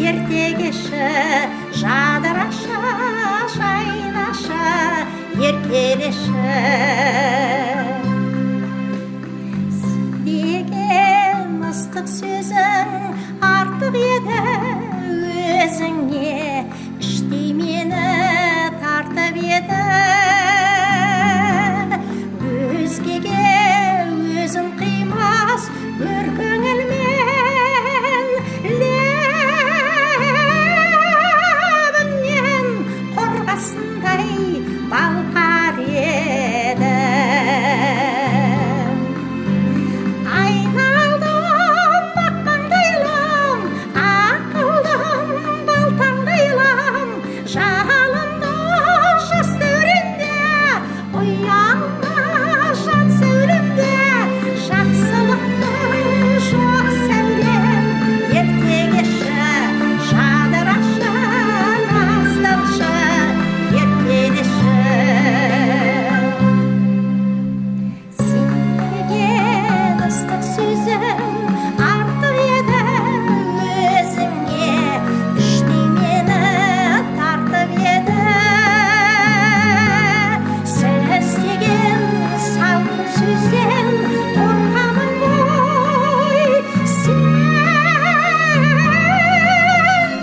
ерте кеші жадырашы жайнашы еркелеші деген ыстық сөзің артық еді өзіңе іштей мені тартып еді өзгеге өзін қимас бір көңілмен лебінен қорғасындай балқар еді айналдым ақмаңдайлым ақылдым балтаңдайлым жалынды жас дәуренде ұяңды жан сәулемде жақсылықтың жоқ сәулем ерте кеші жадырашы назданшы еркелеші сен ыстық сөзің артық еді өзіңе іштей мені тартып еді сіз деген салқын сөзден қорқамын ғой сен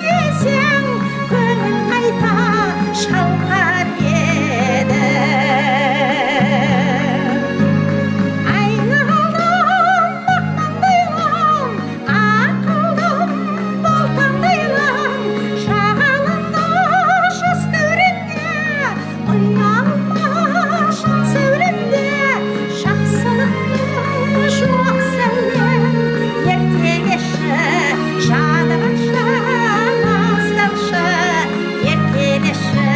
десең көңіл қайта шалқар еді айналдым ақмаңдайлым ақылдым балтаңдайлым жалынды жас дәуренде ұялма жан сәулемде жақсылықтың жоқ сәулем ерте кеші жадырашы назданшы еркелеші